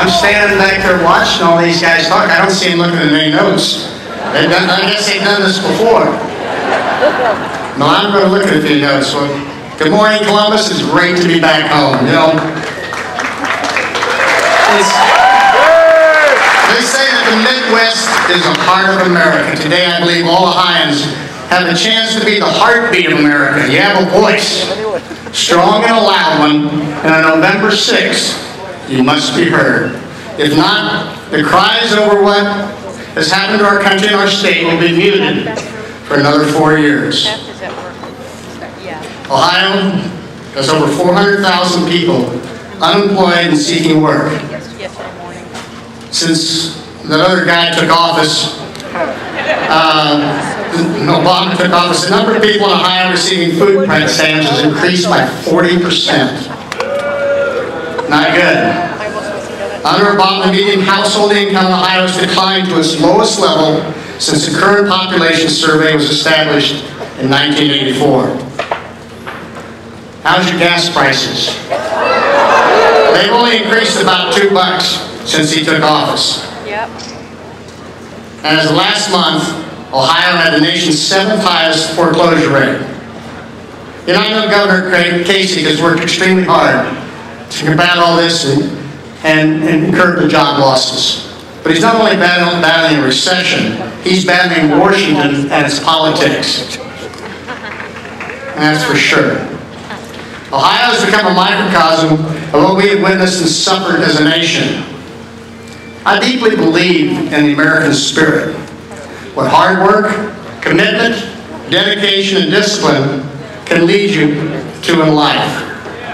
I'm standing back there watching all these guys talk. I don't see them looking at any notes. I guess they've done this before. No, I'm going to look at a few notes. Well, good morning, Columbus. It's great to be back home. You know, they say that the Midwest is the heart of America. Today, I believe all Ohioans have a chance to be the heartbeat of America. You have a voice, strong and a loud one, and on November 6th, you must be heard. If not, the cries over what has happened to our country and our state will be muted for another 4 years. Ohio has over 400,000 people unemployed and seeking work. Since that other guy took office, Obama took office, the number of people in Ohio receiving food stamps has increased by 40%. Not good. Under Obama, the median household income in Ohio has declined to its lowest level since the current population survey was established in 1984. How's your gas prices? They've only increased about $2 since he took office. Yep. And as of last month, Ohio had the nation's 7th highest foreclosure rate. You know, I know Governor Casey has worked extremely hard to combat all this and curb the job losses. But he's not only battling a recession, he's battling Washington and its politics. And that's for sure. Ohio has become a microcosm of what we have witnessed and suffered as a nation. I deeply believe in the American spirit. What hard work, commitment, dedication, and discipline can lead you to in life.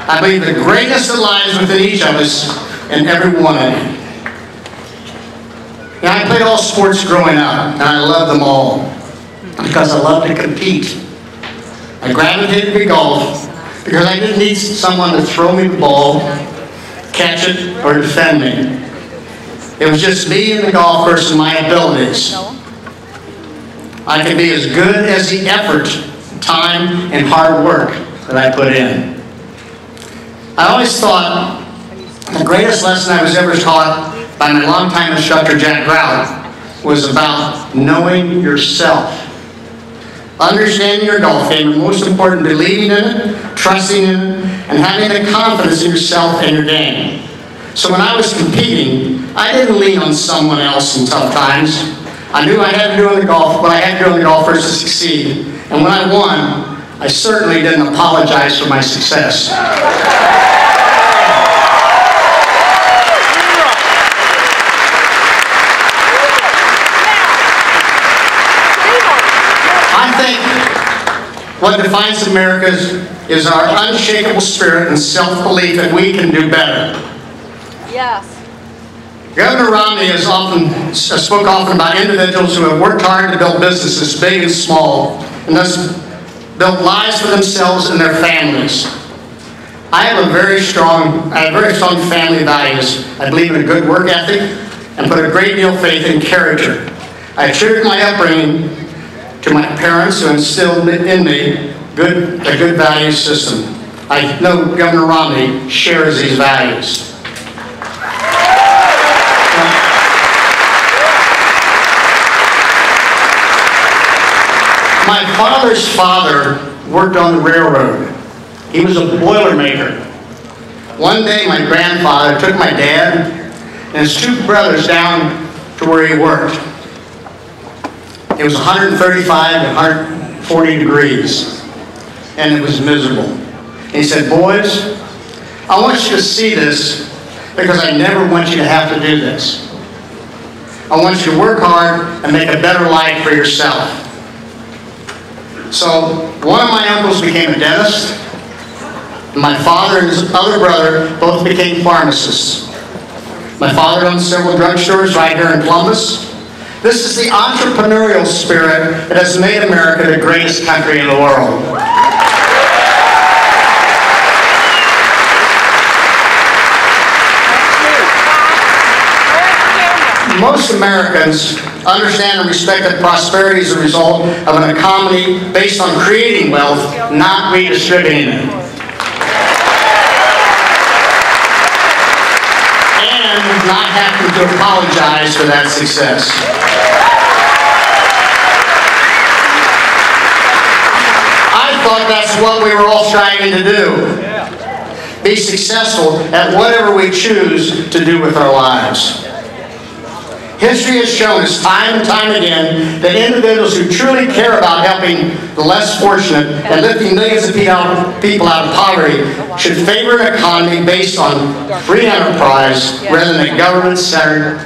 I believe the greatness that lies within each of us and every one of you. Now, I played all sports growing up, and I love them all because I love to compete. I gravitated to golf because I didn't need someone to throw me the ball, catch it, or defend me. It was just me and the golf course and my abilities. I could be as good as the effort, time, and hard work that I put in. I always thought the greatest lesson I was ever taught by my longtime instructor, Jack Grout, was about knowing yourself. Understanding your golf game, and most important, believing in it, trusting in it, and having the confidence in yourself and your game. So when I was competing, I didn't lean on someone else in tough times. I knew I had to do on the golf, what I had to do on the golf course to succeed. And when I won, I certainly didn't apologize for my success. I think what defines America is our unshakable spirit and self-belief that we can do better. Yes. Governor Romney has spoke often about individuals who have worked hard to build businesses big and small, and thus built lives for themselves and their families. I have very strong family values. I believe in a good work ethic and put a great deal of faith in character. I attribute my upbringing to my parents who instilled in me a good value system. I know Governor Romney shares these values. My father's father worked on the railroad. He was a boilermaker. One day my grandfather took my dad and his 2 brothers down to where he worked. It was 135 to 140 degrees, and it was miserable. And he said, "Boys, I want you to see this because I never want you to have to do this. I want you to work hard and make a better life for yourself." So one of my uncles became a dentist, and my father and his other brother both became pharmacists. My father owned several drugstores right here in Columbus. This is the entrepreneurial spirit that has made America the greatest country in the world. Most Americans understand and respect that prosperity is a result of an economy based on creating wealth, not redistributing it. And not having to apologize for that success. I thought that's what we were all striving to do. Be successful at whatever we choose to do with our lives. History has shown us time and time again that individuals who truly care about helping the less fortunate and lifting millions of people out of poverty should favor an economy based on free enterprise rather than a government-centered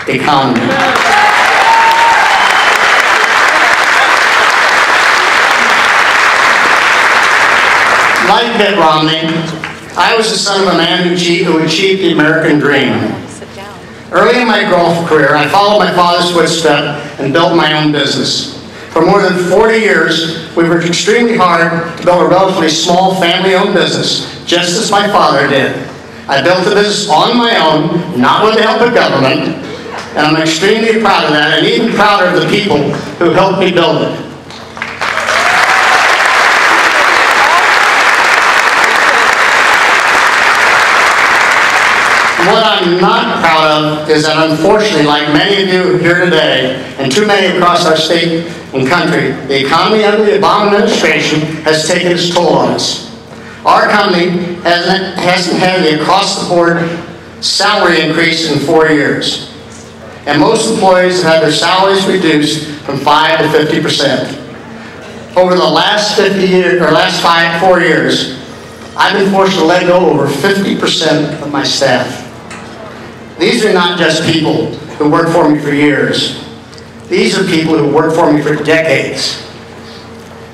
economy. Like Mitt Romney, I was the son of a man who achieved the American dream. Early in my golf career, I followed my father's footsteps and built my own business. For more than 40 years, we worked extremely hard to build a relatively small family-owned business, just as my father did. I built the business on my own, not with the help of government, and I'm extremely proud of that, and even prouder of the people who helped me build it. What I'm not proud of is that, unfortunately, like many of you here today, and too many across our state and country, the economy under the Obama administration has taken its toll on us. Our company hasn't had the across-the-board salary increase in 4 years. And most employees have had their salaries reduced from 5 to 50%. Over the last 4 years, I've been forced to let go over 50% of my staff. These are not just people who worked for me for years. These are people who worked for me for decades.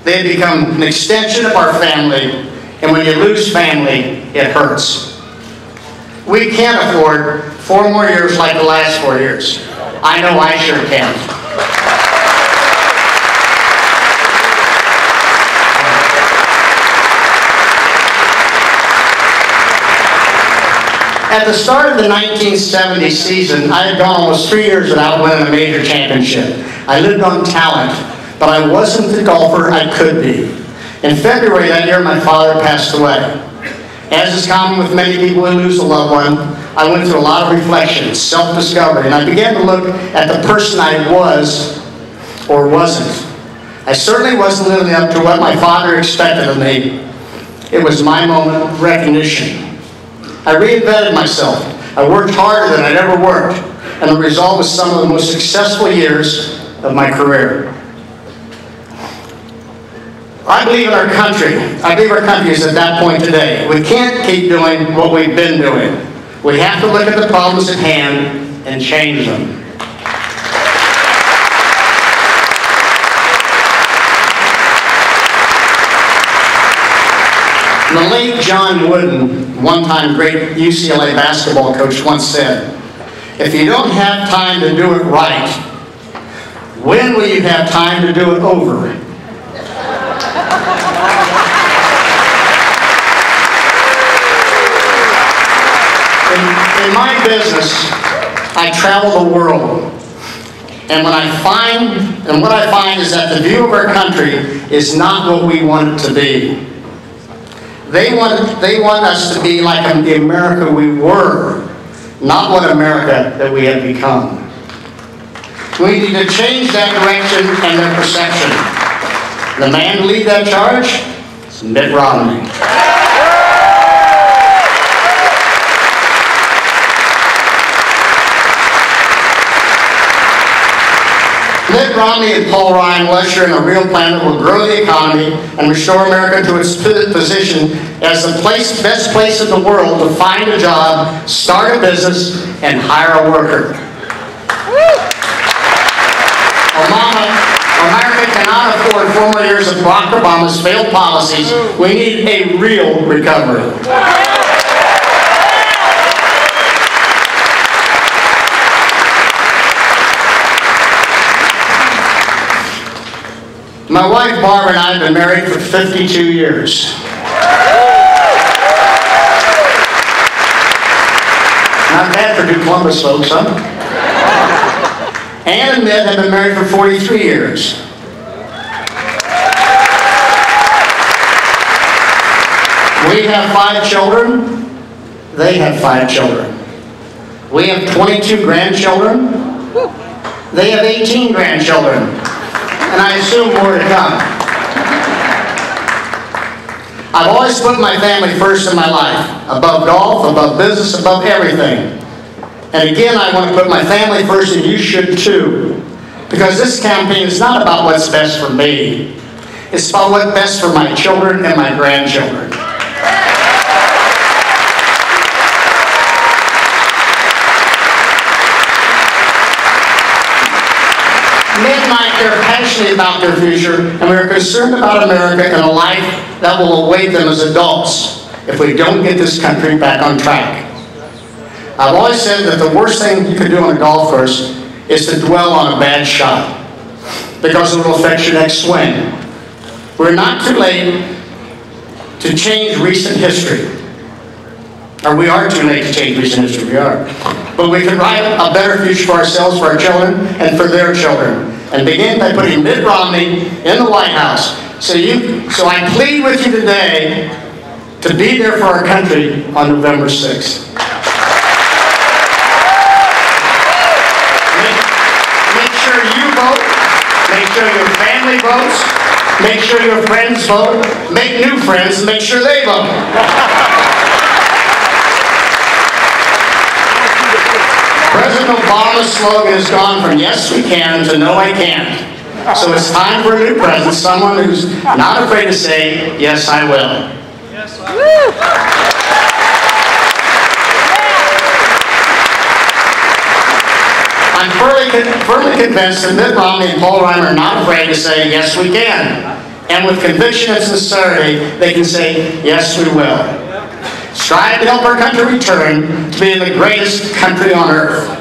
They have become an extension of our family, and when you lose family, it hurts. We can't afford 4 more years like the last 4 years. I know I sure can't. At the start of the 1970 season, I had gone almost 3 years without winning a major championship. I lived on talent, but I wasn't the golfer I could be. In February that year, my father passed away. As is common with many people who lose a loved one, I went through a lot of reflection, self-discovery, and I began to look at the person I was or wasn't. I certainly wasn't living up to what my father expected of me. It was my moment of recognition. I reinvented myself. I worked harder than I'd ever worked, and the result was some of the most successful years of my career. I believe in our country. I believe our country is at that point today. We can't keep doing what we've been doing. We have to look at the problems at hand and change them. The late John Wooden, one-time great UCLA basketball coach, once said, "If you don't have time to do it right, when will you have time to do it over?" In my business, I travel the world. And what I find is that the view of our country is not what we want it to be. They want us to be like the America we were, not what America that we have become. We need to change that direction and that perception. The man to lead that charge is Mitt Romney. Mitt Romney and Paul Ryan will usher in a real plan that will grow the economy and restore America to its position as the best place in the world to find a job, start a business, and hire a worker. America cannot afford 4 more years of Barack Obama's failed policies. We need a real recovery. My wife Barbara and I have been married for 52 years. Not bad for two Columbus folks, huh? Ann and Mitt have been married for 43 years. We have 5 children. They have 5 children. We have 22 grandchildren. They have 18 grandchildren. And I assume more to come. I've always put my family first in my life. Above golf, above business, above everything. And again, I want to put my family first, and you should too. Because this campaign is not about what's best for me. It's about what's best for my children and my grandchildren. Men like they're passionate about their future, and we're concerned about America and a life that will await them as adults if we don't get this country back on track. I've always said that the worst thing you can do on a golf course is to dwell on a bad shot, because it will affect your next swing. We're not too late to change recent history. Or we are too late to change recent history, we are. But we can write a better future for ourselves, for our children, and for their children. And begin by putting Mitt Romney in the White House. So I plead with you today to be there for our country on November 6th. Make sure you vote. Make sure your family votes. Make sure your friends vote. Make new friends and make sure they vote. President Obama's slogan has gone from yes we can to no I can't. So it's time for a new president, someone who's not afraid to say, yes I will. Yes, I will. I'm firmly convinced that Mitt Romney and Paul Ryan are not afraid to say, yes we can. And with conviction and sincerity, they can say, yes we will. Strive to help our country return to being the greatest country on earth.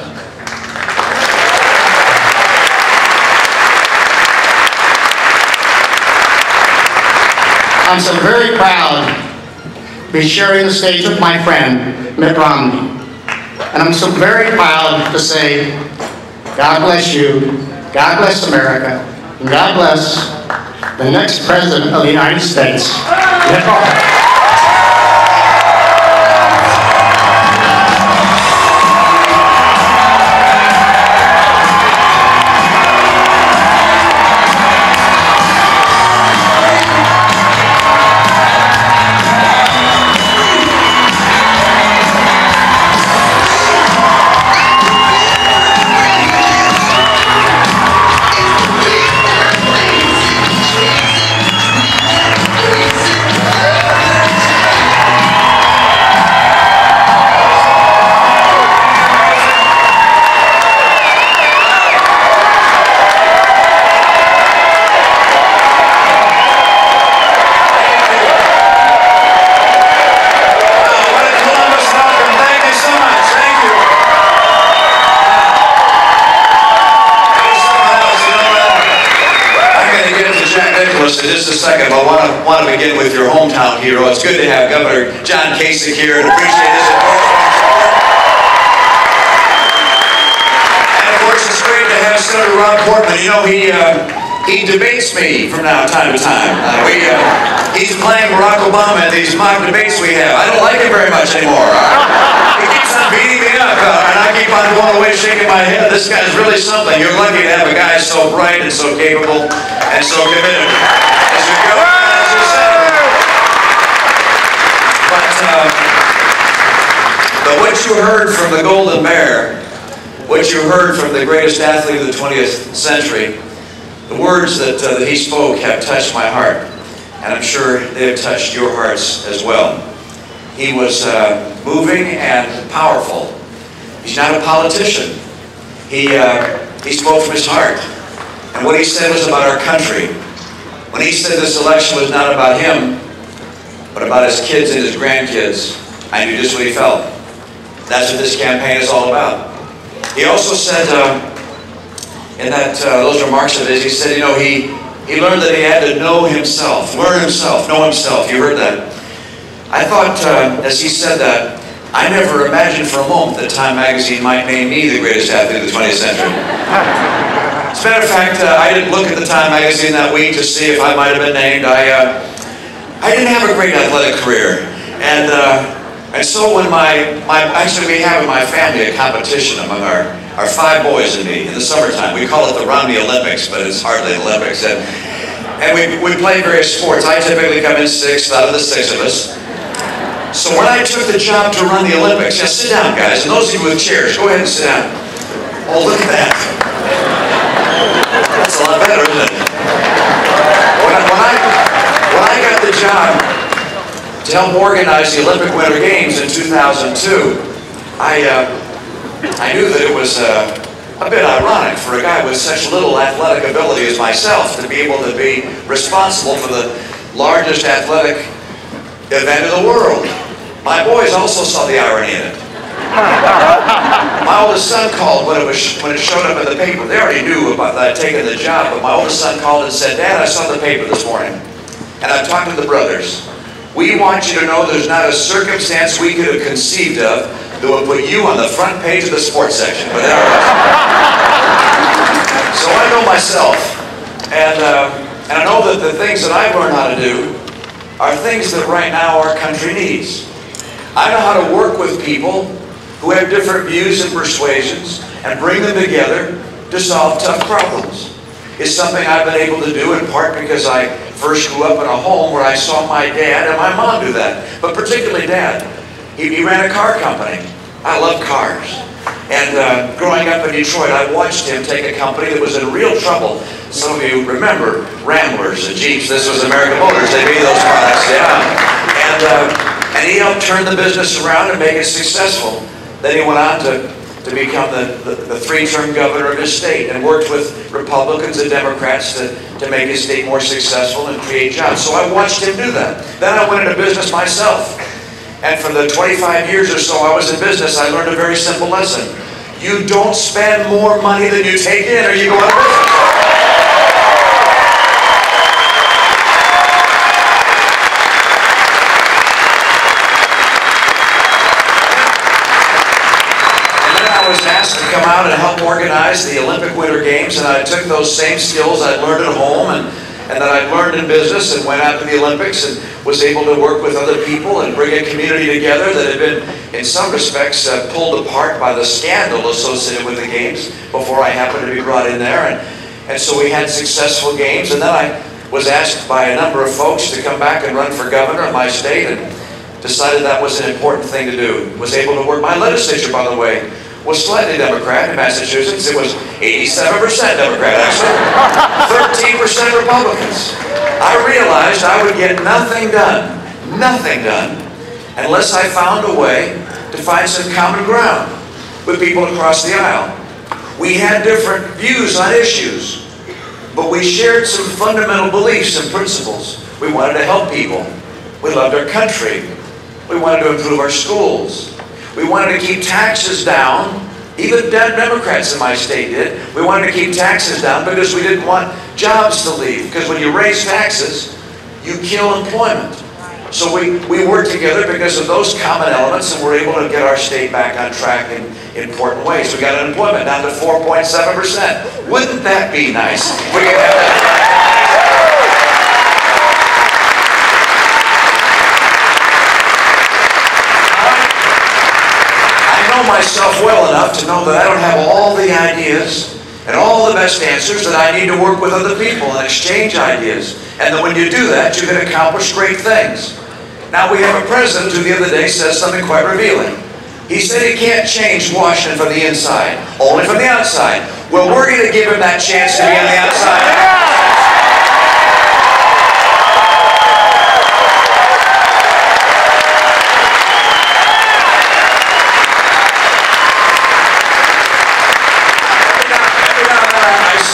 I'm so very proud to be sharing the stage with my friend, Mitt Romney. And I'm so very proud to say, God bless you, God bless America, and God bless the next President of the United States, Mitt Romney. Nicklaus in just a second, but I want to begin with your hometown hero. It's good to have Governor John Kasich here and appreciate his endorsement. And of course, it's great to have Senator Ron Portman. You know, he debates me from time to time. He's playing Barack Obama at these mock debates we have. I don't like him very much anymore. He keeps on beating me up, and I keep on going away shaking my head. This guy's really something. You're lucky to have a guy so bright and so capable and so committed as your governor and as your senator. But what you heard from the Golden Bear, what you heard from the greatest athlete of the 20th century, the words that he spoke have touched my heart, and I'm sure they have touched your hearts as well. He was moving and powerful. He's not a politician. He spoke from his heart. And what he said was about our country. When he said this election was not about him, but about his kids and his grandkids, I knew just what he felt. That's what this campaign is all about. He also said, in those remarks of his, he said, you know, he learned that he had to know himself, learn himself, know himself. You heard that. I thought, as he said that, I never imagined for a moment that Time magazine might name me the greatest athlete of the 20th century. As a matter of fact, I didn't look at the Time magazine that week to see if I might have been named. I didn't have a great athletic career, and And so when actually we have in my family a competition among our 5 boys and me in the summertime. We call it the Romney Olympics, but it's hardly an Olympics. And we play various sports. I typically come in 6th out of the 6 of us. So when I took the job to run the Olympics, yeah, sit down, guys. And those of you with chairs, go ahead and sit down. Oh, look at that. That's a lot better, isn't it? When I got the job to help organize the Olympic Winter Games in 2002, I knew that it was a bit ironic for a guy with such little athletic ability as myself to be able to be responsible for the largest athletic event in the world. My boys also saw the irony in it. My oldest son called when it showed up in the paper. They already knew about that I'd taken the job, but my oldest son called and said, "Dad, I saw the paper this morning, and I've talked to the brothers. We want you to know there's not a circumstance we could have conceived of that would put you on the front page of the sports section." But there it was. So I know myself, and I know that the things that I've learned how to do are things that right now our country needs. I know how to work with people who have different views and persuasions and bring them together to solve tough problems. It's something I've been able to do in part because I first grew up in a home where I saw my dad and my mom do that, but particularly Dad. He ran a car company. I love cars. And growing up in Detroit, I watched him take a company that was in real trouble. Some of you remember Ramblers and Jeeps. This was American Motors. They made those products, yeah. And he helped turn the business around and make it successful. Then he went on to become the 3-term governor of his state and worked with Republicans and Democrats to make his state more successful and create jobs. So I watched him do that. Then I went into business myself. And for the 25 years or so I was in business, I learned a very simple lesson. You don't spend more money than you take in, or you go out of business. I was asked to come out and help organize the Olympic Winter Games, and I took those same skills I'd learned at home and that I'd learned in business and went out to the Olympics and was able to work with other people and bring a community together that had been, in some respects, pulled apart by the scandal associated with the games before I happened to be brought in there. And so we had successful games, and then I was asked by a number of folks to come back and run for governor of my state and decided that was an important thing to do. Was able to work. My legislature, by the way, was slightly Democrat in Massachusetts. It was 87% Democrat, actually. 13% Republicans. I realized I would get nothing done, unless I found a way to find some common ground with people across the aisle. We had different views on issues, but we shared some fundamental beliefs and principles. We wanted to help people. We loved our country. We wanted to improve our schools. We wanted to keep taxes down. Even Democrats in my state did. We wanted to keep taxes down because we didn't want jobs to leave. Because when you raise taxes, you kill employment. So we worked together because of those common elements, and we're able to get our state back on track in important ways. We got unemployment down to 4.7%. Wouldn't that be nice? We could have that. Myself well enough to know that I don't have all the ideas and all the best answers, that I need to work with other people and exchange ideas. And that when you do that, you can accomplish great things. Now we have a president who the other day says something quite revealing. He said he can't change Washington from the inside, only from the outside. Well, we're going to give him that chance to be on the outside.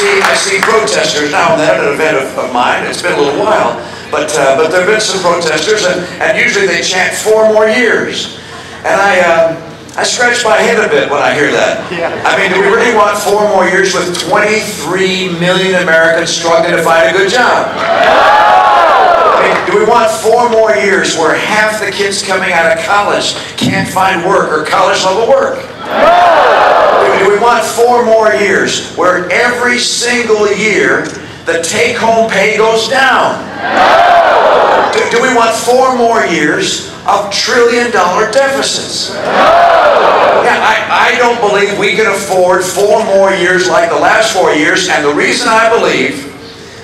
I see protesters now and then at an event of mine. It's been a little while, but there have been some protesters, and usually they chant 4 more years. And I scratch my head a bit when I hear that. Yeah. I mean, do we really want 4 more years with 23 million Americans struggling to find a good job? I mean, do we want 4 more years where half the kids coming out of college can't find work or college-level work? Do we want 4 more years where every single year the take-home pay goes down? Do we want 4 more years of trillion-dollar deficits? Yeah, I don't believe we can afford 4 more years like the last 4 years, and the reason I believe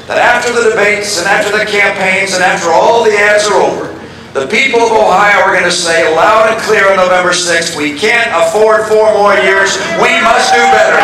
that after the debates and after the campaigns and after all the ads are over, the people of Ohio are going to say loud and clear on November 6th, we can't afford 4 more years, we must do better.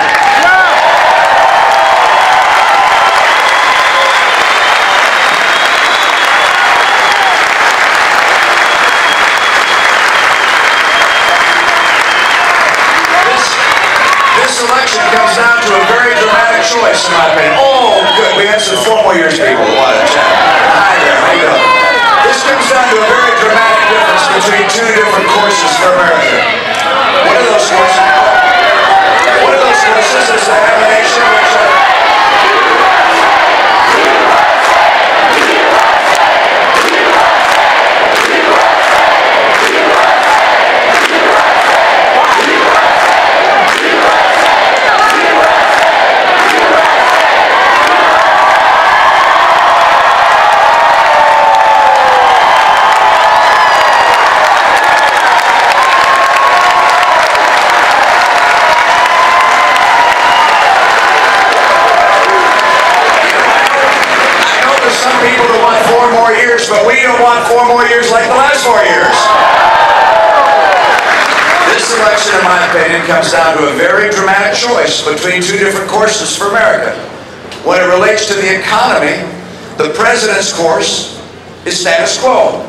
This election comes down to a very dramatic choice, in my opinion. Oh, good. We have some 4 more years people who want to chat. Hi there. How you doing? This comes down to a very dramatic difference between 2 different courses for America. What are those courses? One of those courses is to have a nation which... But we don't want 4 more years like the last 4 years. This election, in my opinion, comes down to a very dramatic choice between 2 different courses for America. When it relates to the economy, the president's course is status quo.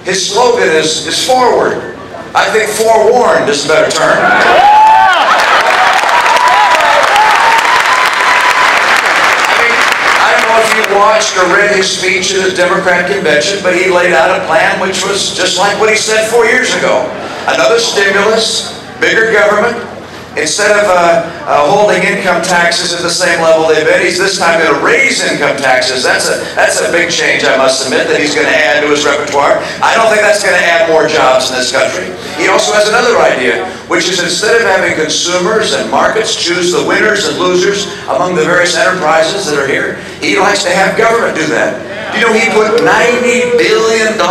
His slogan is forward. I think forewarned is a better term. If you watched or read his speech at the Democrat convention, but he laid out a plan which was just like what he said 4 years ago. Another stimulus, bigger government. Instead of holding income taxes at the same level they've been, he's this time going to raise income taxes. That's a big change, I must admit, that he's going to add to his repertoire. I don't think that's going to add more jobs in this country. He also has another idea, which is instead of having consumers and markets choose the winners and losers among the various enterprises that are here, he likes to have government do that. Do you know he put $90 billion in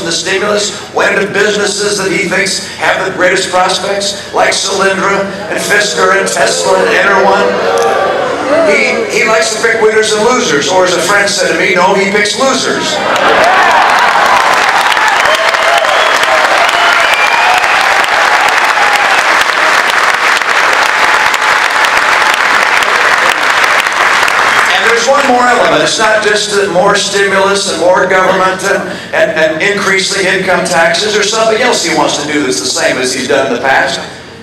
the stimulus, went into businesses that he thinks have the greatest prospects, like Solyndra and Fisker and Tesla and Enterone. He likes to pick winners and losers, or as a friend said to me, no, he picks losers. There's one more element. It's not just more stimulus and more government and increasing income taxes. There's something else he wants to do that's the same as he's done in the past,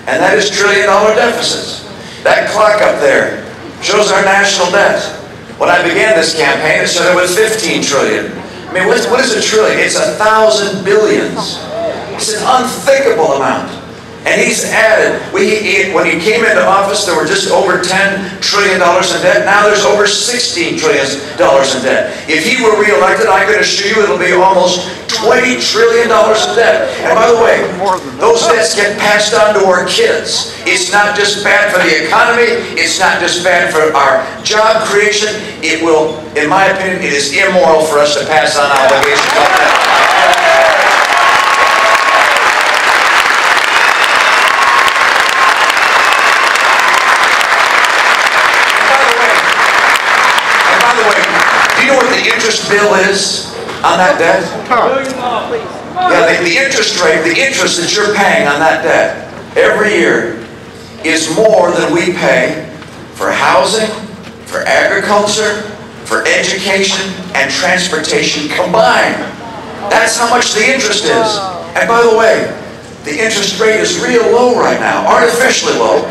and that is trillion-dollar deficits. That clock up there shows our national debt. When I began this campaign, it started with 15 trillion. I mean, what is a trillion? It's 1,000 billions. It's an unthinkable amount. And he's added, when he came into office, there were just over $10 trillion in debt. Now there's over $16 trillion in debt. If he were reelected, I could assure you it'll be almost $20 trillion in debt. And by the way, those debts get passed on to our kids. It's not just bad for the economy. It's not just bad for our job creation. It will, in my opinion, it is immoral for us to pass on obligations like that. Do you know what the interest bill is on that debt? Yeah, the interest rate, the interest that you're paying on that debt every year is more than we pay for housing, for agriculture, for education, and transportation combined. That's how much the interest is. And by the way, the interest rate is real low right now, artificially low.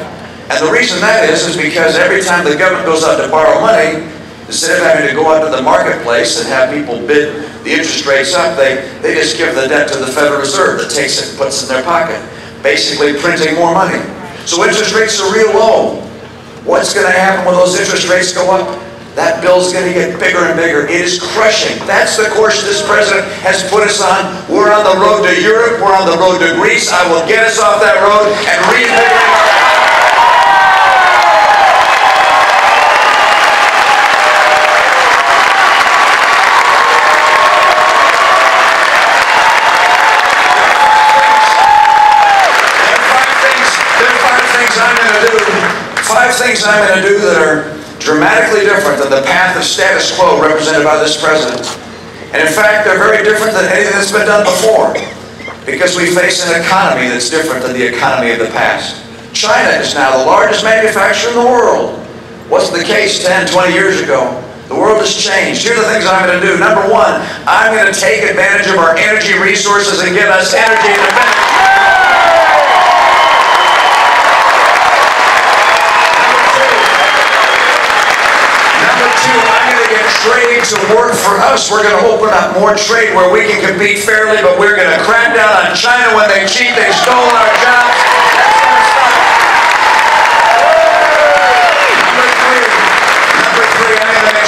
And the reason that is because every time the government goes out to borrow money, instead of having to go out to the marketplace and have people bid the interest rates up, they just give the debt to the Federal Reserve that takes it and puts it in their pocket, basically printing more money. So interest rates are real low. What's going to happen when those interest rates go up? That bill's going to get bigger and bigger. It is crushing. That's the course this president has put us on. We're on the road to Europe. We're on the road to Greece. I will get us off that road and reinvigorate our... things I'm going to do that are dramatically different than the path of status quo represented by this president. And in fact, they're very different than anything that's been done before, because we face an economy that's different than the economy of the past. China is now the largest manufacturer in the world. Wasn't the case 10, 20 years ago. The world has changed. Here are the things I'm going to do. Number one, I'm going to take advantage of our energy resources and get us energy independence. Number two, I'm going to get trade to work for us. We're going to open up more trade where we can compete fairly, but we're going to crack down on China when they cheat. They've stolen our jobs.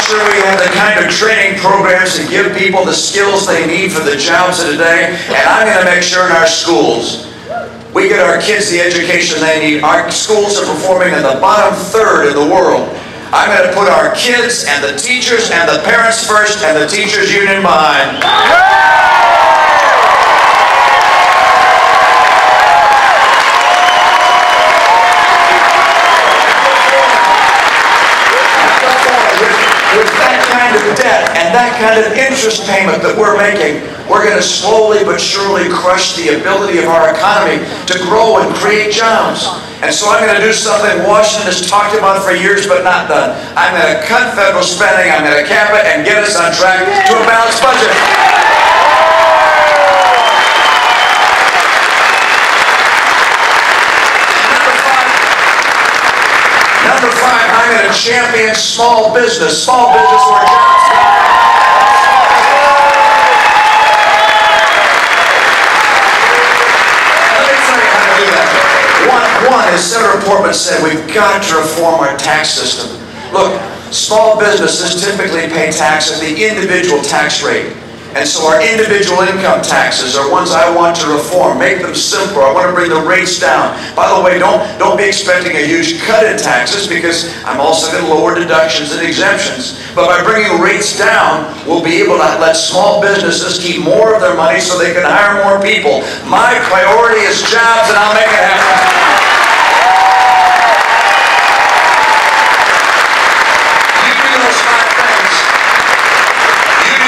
Sure we have the kind of training programs to give people the skills they need for the jobs of today, and I'm going to make sure in our schools we get our kids the education they need. Our schools are performing in the bottom third in the world. I'm going to put our kids and the teachers and the parents first and the teachers union behind. With that kind of debt and that kind of interest payment that we're making, we're going to slowly but surely crush the ability of our economy to grow and create jobs. And so I'm going to do something Washington has talked about for years but not done. I'm going to cut federal spending, I'm going to cap it, and get us on track to a balanced budget. Number five, I'm going to champion small business where jobs come. Let me tell you how to do that. One, as Senator Portman said, we've got to reform our tax system. Look, small businesses typically pay tax at the individual tax rate. And so our individual income taxes are ones I want to reform, make them simpler. I want to bring the rates down. By the way, don't be expecting a huge cut in taxes, because I'm also going to lower deductions and exemptions. But by bringing rates down, we'll be able to let small businesses keep more of their money so they can hire more people. My priority is jobs, and I'll make it happen.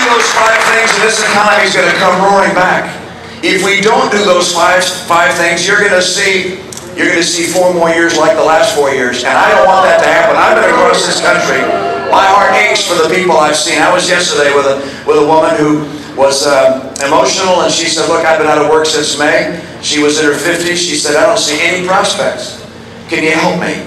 Those five things, and this economy is going to come roaring back. If we don't do those five things, you're going to see 4 more years like the last 4 years, and I don't want that to happen. I've been across this country. My heart aches for the people I've seen. I was yesterday with a woman who was emotional, and she said, "Look, I've been out of work since May." She was in her 50s. She said, "I don't see any prospects. Can you help me?"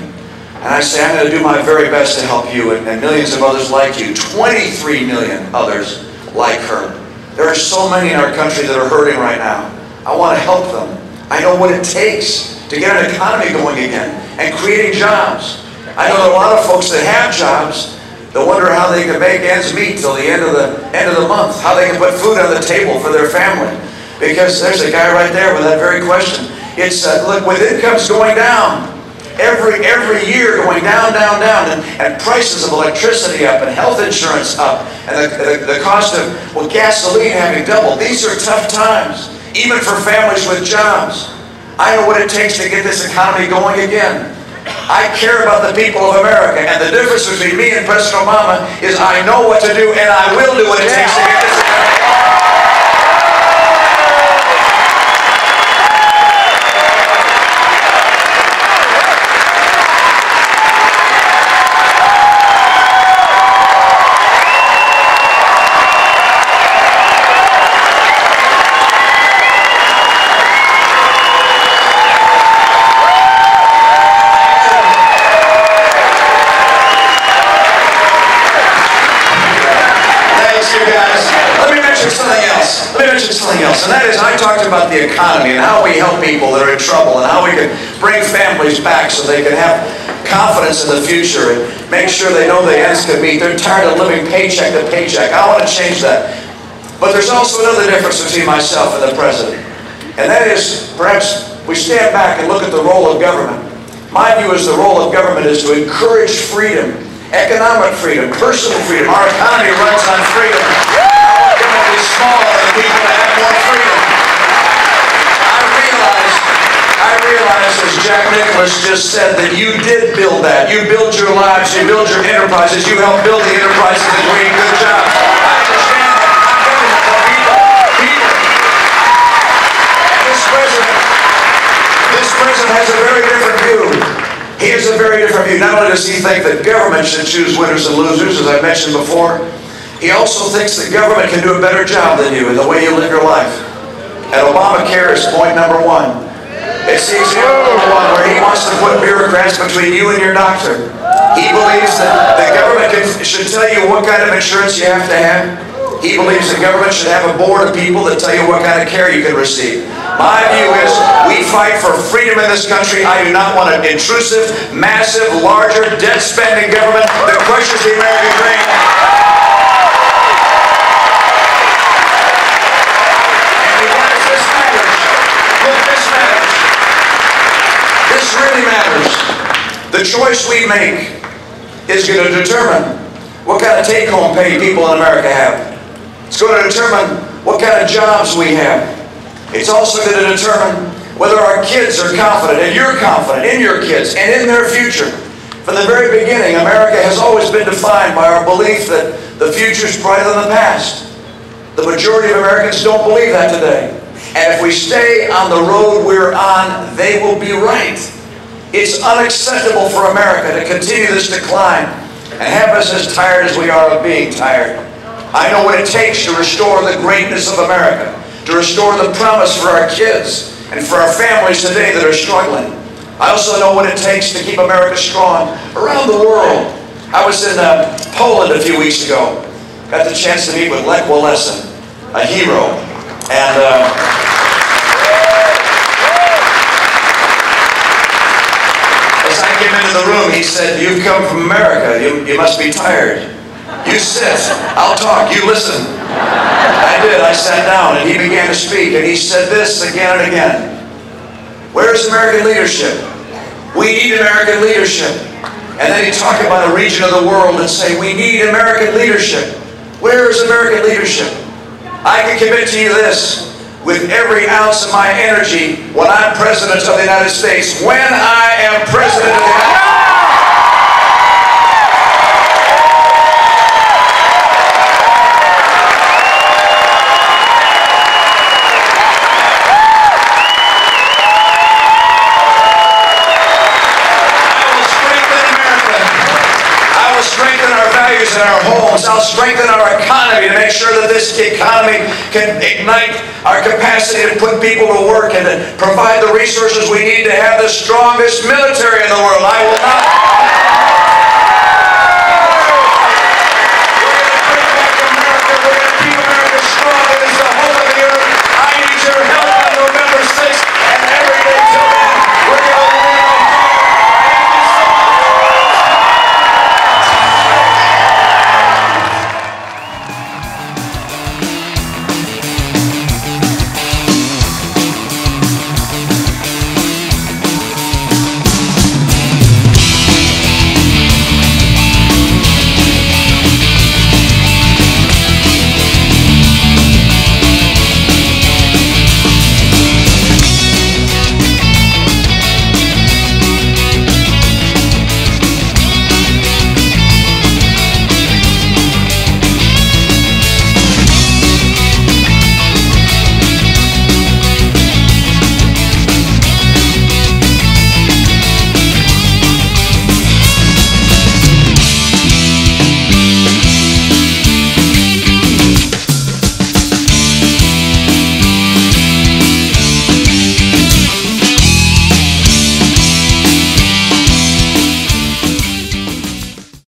And I say, "I'm going to do my very best to help you and millions of others like you." 23 million others like her. There are so many in our country that are hurting right now. I want to help them. I know what it takes to get an economy going again and creating jobs. I know there are a lot of folks that have jobs that wonder how they can make ends meet till the end of the month, how they can put food on the table for their family. Because there's a guy right there with that very question. It's look, with incomes going down, every year going down, and prices of electricity up, and health insurance up, and the cost of, well, gasoline having doubled. These are tough times, even for families with jobs. I know what it takes to get this economy going again. I care about the people of America, and the difference between me and President Obama is I know what to do, and I will do what it takes to get this economy going. Something else, and that is, I talked about the economy and how we help people that are in trouble and how we can bring families back so they can have confidence in the future and make sure they know the ends can meet. They're tired of living paycheck to paycheck. I want to change that. But there's also another difference between myself and the president, and that is, perhaps we stand back and look at the role of government. My view is the role of government is to encourage freedom, economic freedom, personal freedom. Our economy runs on freedom. Small and people have more freedom. I realize realize, as Jack Nicklaus just said, that you did build that. You build your lives, you build your enterprises, you help build the enterprises of the Green. Good job. I understand that. I'm government for people. And this president has a very different view. He has a very different view. Not only does he think that government should choose winners and losers, as I mentioned before, he also thinks that government can do a better job than you in the way you live your life. And Obamacare is point number one. It's the example of one where he wants to put bureaucrats between you and your doctor. He believes that the government should tell you what kind of insurance you have to have. He believes the government should have a board of people that tell you what kind of care you can receive. My view is we fight for freedom in this country. I do not want an intrusive, massive, larger, debt-spending government that crushes the American dream. And because this matters, look, this matters. This really matters. The choice we make is going to determine what kind of take-home pay people in America have. It's going to determine what kind of jobs we have. It's also going to determine whether our kids are confident, and you're confident in your kids and in their future. From the very beginning, America has always been defined by our belief that the future is brighter than the past. The majority of Americans don't believe that today. And if we stay on the road we're on, they will be right. It's unacceptable for America to continue this decline and have us as tired as we are of being tired. I know what it takes to restore the greatness of America, to restore the promise for our kids and for our families today that are struggling. I also know what it takes to keep America strong around the world. I was in Poland a few weeks ago. Got the chance to meet with Nicklaus, a hero. And as I came into the room, he said, "You've come from America. You must be tired. You sit, I'll talk, you listen." I did, I sat down and he began to speak and he said this again and again. Where's American leadership? We need American leadership. And then he talked about a region of the world and say, we need American leadership. Where is American leadership? I can commit to you this, with every ounce of my energy, when I'm President of the United States, when I am President of the United States, in our homes. I'll strengthen our economy to make sure that this economy can ignite our capacity to put people to work and to provide the resources we need to have the strongest military in the world. I will not